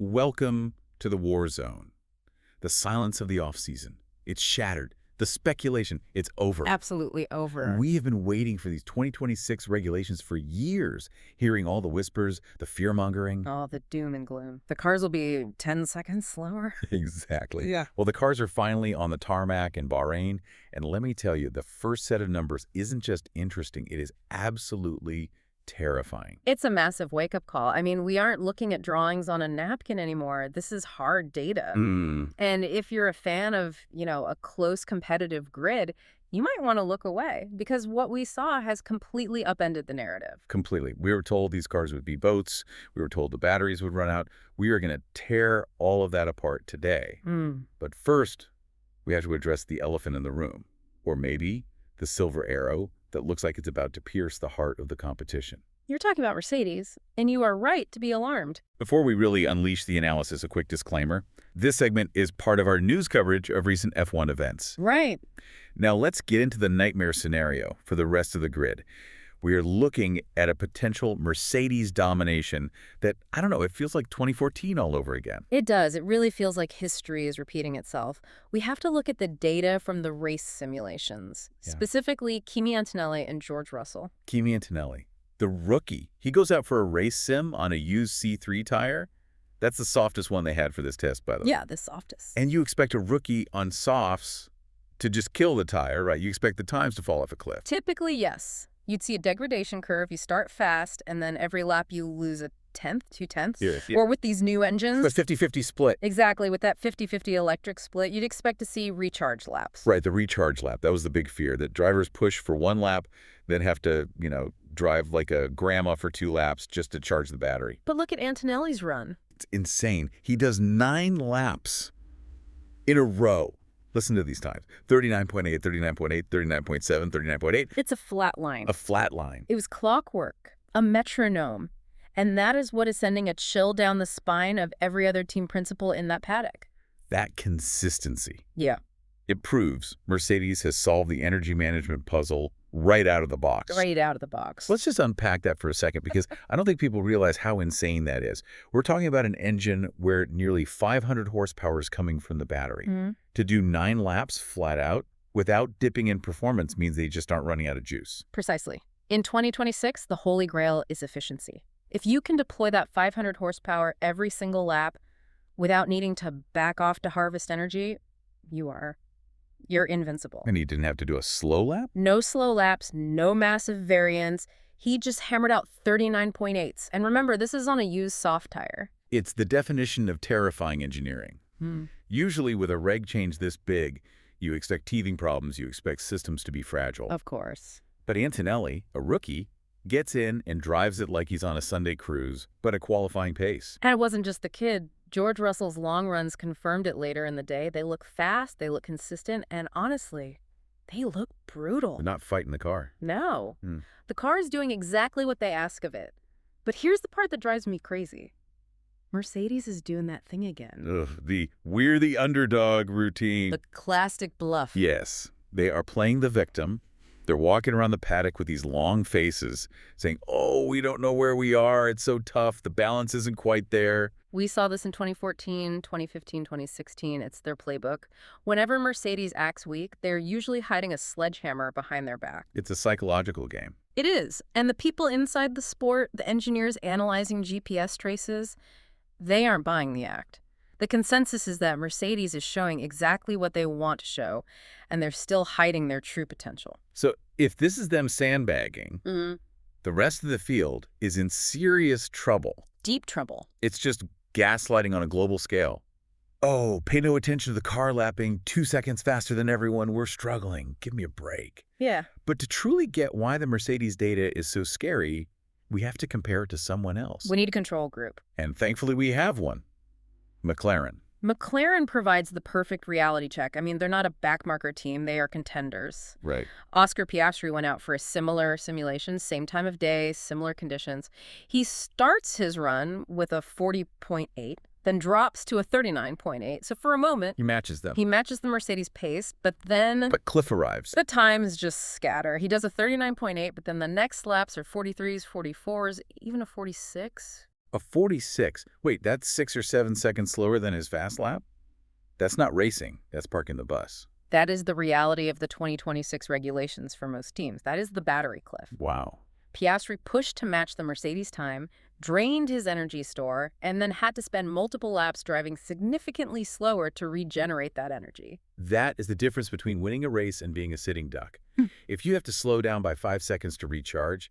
Welcome to the war zone. The silence of the off-season. It's shattered. The speculation, it's over. Absolutely over. We have been waiting for these 2026 regulations for years, hearing all the whispers, the fear-mongering. Oh, the doom and gloom. The cars will be 10 seconds slower. Exactly. Yeah. Well, the cars are finally on the tarmac in Bahrain, and let me tell you, the first set of numbers isn't just interesting, it is absolutely terrifying. It's a massive wake-up call. I mean, we aren't looking at drawings on a napkin anymore. This is hard data. And if you're a fan of, a close competitive grid, you might want to look away because what we saw has completely upended the narrative. Completely. We were told these cars would be boats. We were told the batteries would run out. We are going to tear all of that apart today. But first, we have to address the elephant in the room, or maybe the silver arrow that looks like it's about to pierce the heart of the competition. You're talking about Mercedes, and you are right to be alarmed. Before we really unleash the analysis, a quick disclaimer. This segment is part of our news coverage of recent F1 events. Right. Now let's get into the nightmare scenario for the rest of the grid. We are looking at a potential Mercedes domination that, I don't know, it feels like 2014 all over again. It does. It really feels like history is repeating itself. We have to look at the data from the race simulations, specifically Kimi Antonelli and George Russell. Kimi Antonelli, the rookie. He goes out for a race sim on a used C3 tire. That's the softest one they had for this test, by the way. Yeah, the softest. And you expect a rookie on softs to just kill the tire, right? You expect the times to fall off a cliff. Typically, yes. You'd see a degradation curve. You start fast, and then every lap you lose a tenth, 2/10. Yeah. Or with these new engines. But 50-50 split. Exactly. With that 50-50 electric split, you'd expect to see recharge laps. Right, the recharge lap. That was the big fear, that drivers push for one lap, then have to, drive like a grandma for 2 laps just to charge the battery. But look at Antonelli's run. It's insane. He does 9 laps in a row. Listen to these times. 39.8, 39.8, 39.7, 39.8. It's a flat line. A flat line. It was clockwork, a metronome. And that is what is sending a chill down the spine of every other team principal in that paddock. That consistency. Yeah. It proves Mercedes has solved the energy management puzzle right out of the box. Right out of the box. Let's just unpack that for a second, because I don't think people realize how insane that is. We're talking about an engine where nearly 500 horsepower is coming from the battery. To do 9 laps flat out without dipping in performance means they just aren't running out of juice. Precisely. In 2026, the holy grail is efficiency. If you can deploy that 500 horsepower every single lap without needing to back off to harvest energy, you're invincible. And he didn't have to do a slow lap? No slow laps, no massive variance. He just hammered out 39.8s. And remember, this is on a used soft tire. It's the definition of terrifying engineering. Usually with a reg change this big, you expect teething problems, you expect systems to be fragile. Of course. But Antonelli, a rookie, gets in and drives it like he's on a Sunday cruise, but at qualifying pace. And it wasn't just the kid. George Russell's long runs confirmed it later in the day. They look fast, they look consistent, and honestly, they look brutal. They're not fighting the car. No. The car is doing exactly what they ask of it. But here's the part that drives me crazy. Mercedes is doing that thing again. Ugh, we're the underdog routine. The classic bluff. Yes, they are playing the victim. They're walking around the paddock with these long faces, saying, oh, we don't know where we are. It's so tough. The balance isn't quite there. We saw this in 2014, 2015, 2016. It's their playbook. Whenever Mercedes acts weak, they're usually hiding a sledgehammer behind their back. It's a psychological game. It is. And the people inside the sport, the engineers analyzing GPS traces, they aren't buying the act. The consensus is that Mercedes is showing exactly what they want to show, and they're still hiding their true potential. So if this is them sandbagging, the rest of the field is in serious trouble. Deep trouble. It's just gaslighting on a global scale. Oh, pay no attention to the car lapping 2 seconds faster than everyone. We're struggling. Give me a break. Yeah. But to truly get why the Mercedes data is so scary, we have to compare it to someone else. We need a control group. And thankfully we have one. McLaren. McLaren provides the perfect reality check. I mean, they're not a backmarker team. They are contenders. Right. Oscar Piastri went out for a similar simulation, same time of day, similar conditions. He starts his run with a 40.8, then drops to a 39.8. So for a moment, He matches them. he matches the Mercedes pace, but then But Cliff arrives. the times just scatter. He does a 39.8, but then the next laps are 43s, 44s, even a 46. A 46. Wait, that's 6 or 7 seconds slower than his fast lap? That's not racing. That's parking the bus. That is the reality of the 2026 regulations for most teams. That is the battery cliff. Wow. Piastri pushed to match the Mercedes time, drained his energy store, and then had to spend multiple laps driving significantly slower to regenerate that energy. That is the difference between winning a race and being a sitting duck. If you have to slow down by 5 seconds to recharge,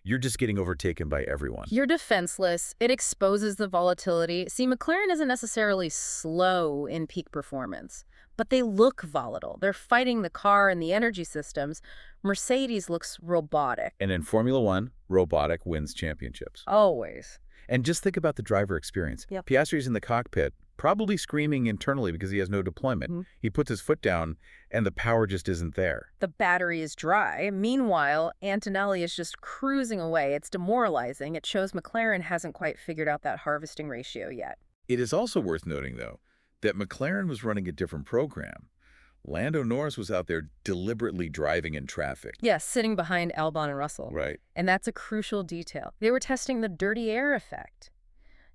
you're just getting overtaken by everyone. You're defenseless. It exposes the volatility. See, McLaren isn't necessarily slow in peak performance, but they look volatile. They're fighting the car and the energy systems. Mercedes looks robotic. And in Formula One, robotic wins championships. Always. And just think about the driver experience. Yep. Piastri's in the cockpit, probably screaming internally because he has no deployment. He puts his foot down, and the power just isn't there. The battery is dry. Meanwhile, Antonelli is just cruising away. It's demoralizing. It shows McLaren hasn't quite figured out that harvesting ratio yet. It is also worth noting, though, that McLaren was running a different program. Lando Norris was out there deliberately driving in traffic. Yes, sitting behind Albon and Russell. Right. And that's a crucial detail. They were testing the dirty air effect.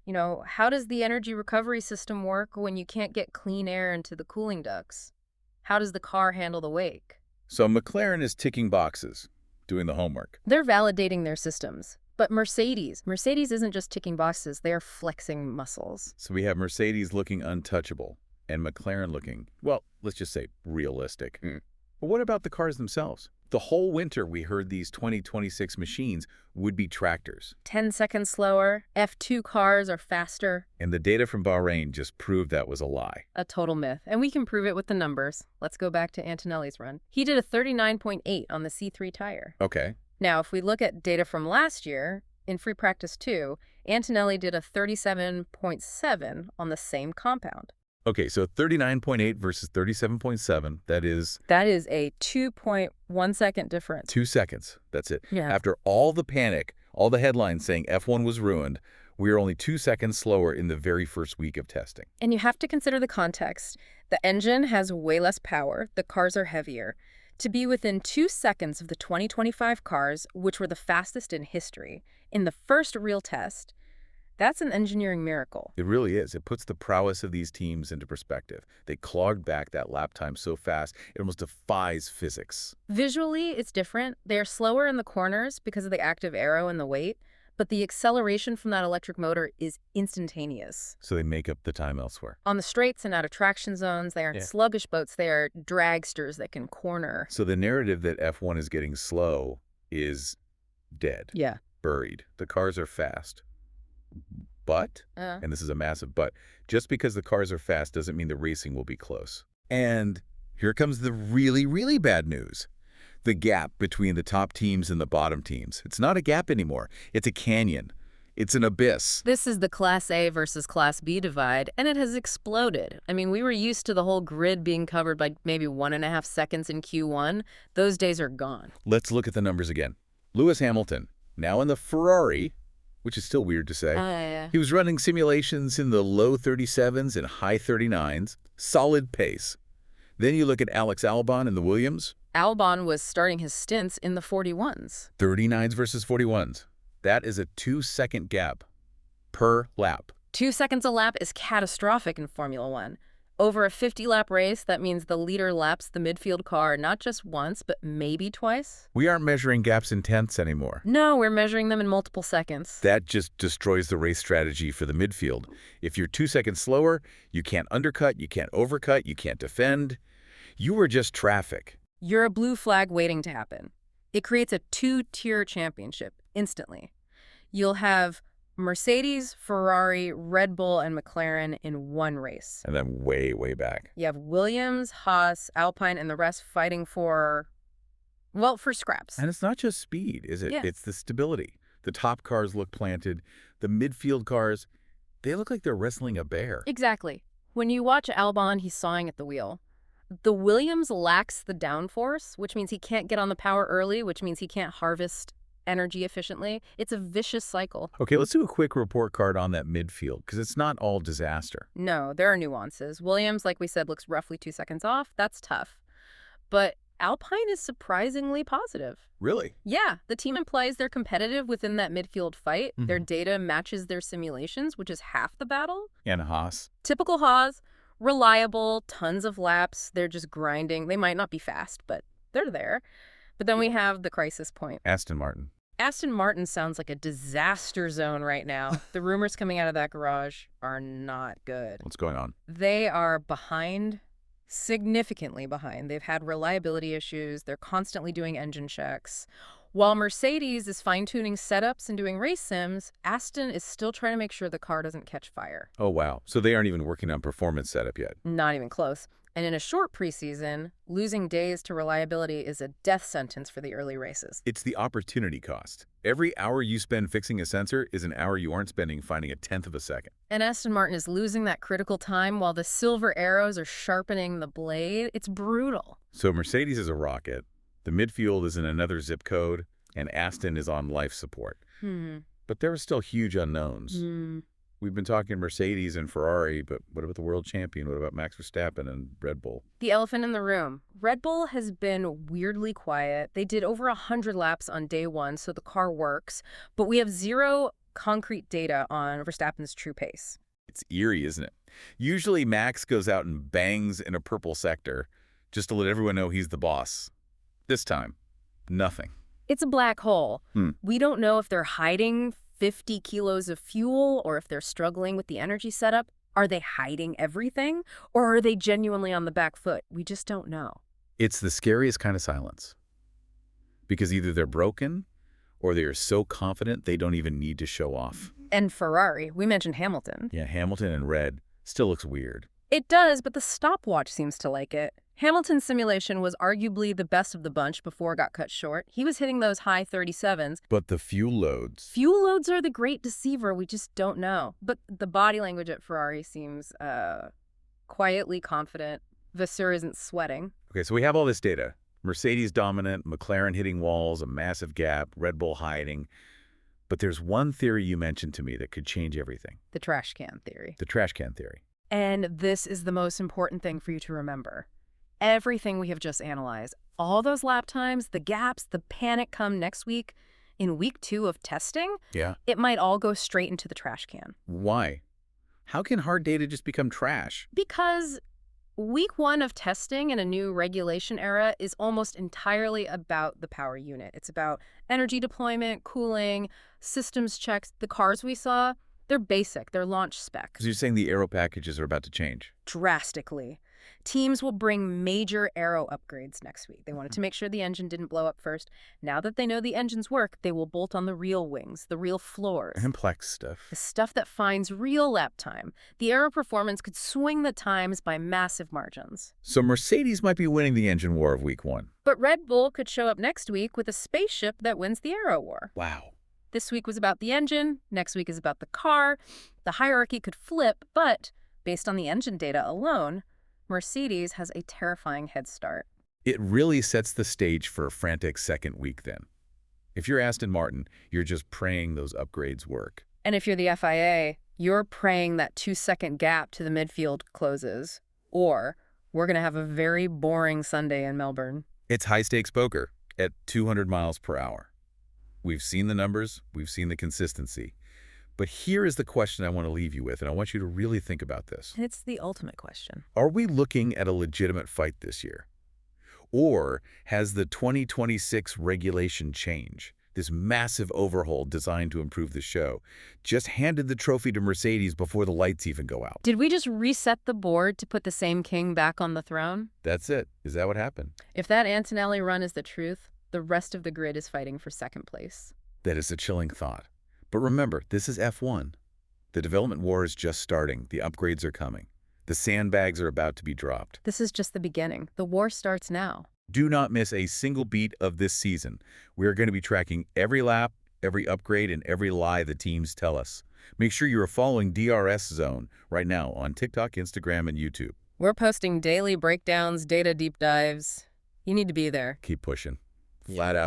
You know, how does the energy recovery system work when you can't get clean air into the cooling ducts? How does the car handle the wake? So McLaren is ticking boxes, doing the homework. They're validating their systems. But Mercedes isn't just ticking boxes, they are flexing muscles. So we have Mercedes looking untouchable and McLaren looking, well, let's just say realistic. But what about the cars themselves? The whole winter we heard these 2026 machines would be tractors. 10 seconds slower, F2 cars are faster. And the data from Bahrain just proved that was a lie. A total myth. And we can prove it with the numbers. Let's go back to Antonelli's run. He did a 39.8 on the C3 tire. Okay. Now, if we look at data from last year, in Free Practice 2, Antonelli did a 37.7 on the same compound. Okay, so 39.8 versus 37.7, that is a 2.1 second difference. 2 seconds. That's it. Yeah. After all the panic, all the headlines saying F1 was ruined, we are only 2 seconds slower in the very first week of testing. And you have to consider the context. The engine has way less power. The cars are heavier. To be within 2 seconds of the 2025 cars, which were the fastest in history, in the first real test, that's an engineering miracle. It really is. It puts the prowess of these teams into perspective. They clogged back that lap time so fast, it almost defies physics. Visually, it's different. They're slower in the corners because of the active aero and the weight, but the acceleration from that electric motor is instantaneous. So they make up the time elsewhere. On the straights and out of traction zones, they aren't sluggish boats. They are dragsters that can corner. So the narrative that F1 is getting slow is dead. Yeah. Buried. The cars are fast. But, and this is a massive but, just because the cars are fast doesn't mean the racing will be close. And here comes the really, really bad news. The gap between the top teams and the bottom teams. It's not a gap anymore. It's a canyon. It's an abyss. This is the Class A versus Class B divide, and it has exploded. I mean, we were used to the whole grid being covered by maybe 1.5 seconds in Q1. Those days are gone. Let's look at the numbers again. Lewis Hamilton, now in the Ferrari, which is still weird to say. Yeah. He was running simulations in the low 37s and high 39s. Solid pace. Then you look at Alex Albon in the Williams. Albon was starting his stints in the 41s. 39s versus 41s. That is a 2-second gap per lap. 2 seconds a lap is catastrophic in Formula One. Over a 50-lap race, that means the leader laps the midfield car not just once, but maybe twice. We aren't measuring gaps in tenths anymore. No, we're measuring them in multiple seconds. That just destroys the race strategy for the midfield. If you're 2 seconds slower, you can't undercut, you can't overcut, you can't defend. You are just traffic. You're a blue flag waiting to happen. It creates a 2-tier championship instantly. You'll have Mercedes, Ferrari, Red Bull, and McLaren in one race. And then way, way back. You have Williams, Haas, Alpine, and the rest fighting for scraps. And it's not just speed, is it? Yeah. It's the stability. The top cars look planted. The midfield cars, they look like they're wrestling a bear. Exactly. When you watch Albon, he's sawing at the wheel. The Williams lacks the downforce, which means he can't get on the power early, which means he can't harvest energy efficiently. It's a vicious cycle. Okay, let's do a quick report card on that midfield, because it's not all disaster. No, there are nuances. Williams, like we said, looks roughly 2 seconds off. That's tough. But Alpine is surprisingly positive. Really? Yeah, the team implies they're competitive within that midfield fight. Their data matches their simulations, which is half the battle. And Haas? Typical Haas, reliable, tons of laps. They're just grinding. They might not be fast, but they're there. But then we have the crisis point. Aston Martin. Aston Martin sounds like a disaster zone right now. The rumors coming out of that garage are not good. What's going on? They are behind, significantly behind. They've had reliability issues. They're constantly doing engine checks. While Mercedes is fine-tuning setups and doing race sims, Aston is still trying to make sure the car doesn't catch fire. Oh, wow. So they aren't even working on performance setup yet. Not even close. And in a short preseason, losing days to reliability is a death sentence for the early races. It's the opportunity cost. Every hour you spend fixing a sensor is an hour you aren't spending finding a tenth of a second. And Aston Martin is losing that critical time while the silver arrows are sharpening the blade. It's brutal. So Mercedes is a rocket, the midfield is in another zip code, and Aston is on life support. But there are still huge unknowns. We've been talking Mercedes and Ferrari, but what about the world champion? What about Max Verstappen and Red Bull? The elephant in the room. Red Bull has been weirdly quiet. They did over 100 laps on day one, so the car works. But we have zero concrete data on Verstappen's true pace. It's eerie, isn't it? Usually Max goes out and bangs in a purple sector just to let everyone know he's the boss. This time, nothing. It's a black hole. We don't know if they're hiding 50 kilos of fuel or if they're struggling with the energy setup. Are they hiding everything or are they genuinely on the back foot? We just don't know. It's the scariest kind of silence. Because either they're broken or they are so confident they don't even need to show off. And Ferrari, we mentioned Hamilton. Yeah, Hamilton in red still looks weird. It does, but the stopwatch seems to like it. Hamilton's simulation was arguably the best of the bunch before it got cut short. He was hitting those high 37s. But the fuel loads. Fuel loads are the great deceiver. We just don't know. But the body language at Ferrari seems quietly confident. Vasseur isn't sweating. Okay, so we have all this data. Mercedes dominant, McLaren hitting walls, a massive gap, Red Bull hiding. But there's one theory you mentioned to me that could change everything. The trash can theory. The trash can theory. And this is the most important thing for you to remember. Everything we have just analyzed, all those lap times, the gaps, the panic come next week, in week 2 of testing, it might all go straight into the trash can. Why? How can hard data just become trash? Because week 1 of testing in a new regulation era is almost entirely about the power unit. It's about energy deployment, cooling, systems checks. The cars we saw, they're basic. They're launch spec. Because you're saying the aero packages are about to change. Drastically. Teams will bring major aero upgrades next week. They wanted to make sure the engine didn't blow up first. Now that they know the engines work, they will bolt on the real wings, the real floors. Complex stuff. The stuff that finds real lap time. The aero performance could swing the times by massive margins. So Mercedes might be winning the engine war of week 1. But Red Bull could show up next week with a spaceship that wins the aero war. Wow. This week was about the engine. Next week is about the car. The hierarchy could flip, but based on the engine data alone, Mercedes has a terrifying head start. It really sets the stage for a frantic second week then. If you're Aston Martin, you're just praying those upgrades work. And if you're the FIA, you're praying that 2-second gap to the midfield closes. Or we're going to have a very boring Sunday in Melbourne. It's high-stakes poker at 200 miles per hour. We've seen the numbers, we've seen the consistency. But here is the question I want to leave you with, and I want you to really think about this. And it's the ultimate question. Are we looking at a legitimate fight this year? Or has the 2026 regulation change, this massive overhaul designed to improve the show, just handed the trophy to Mercedes before the lights even go out? Did we just reset the board to put the same king back on the throne? That's it. Is that what happened? If that Antonelli run is the truth, the rest of the grid is fighting for second place. That is a chilling thought. But remember, this is F1. The development war is just starting. The upgrades are coming. The sandbags are about to be dropped. This is just the beginning. The war starts now. Do not miss a single beat of this season. We're going to be tracking every lap, every upgrade, and every lie the teams tell us. Make sure you are following DRS Zone right now on TikTok, Instagram, and YouTube. We're posting daily breakdowns, data deep dives. You need to be there. Keep pushing. Flat out.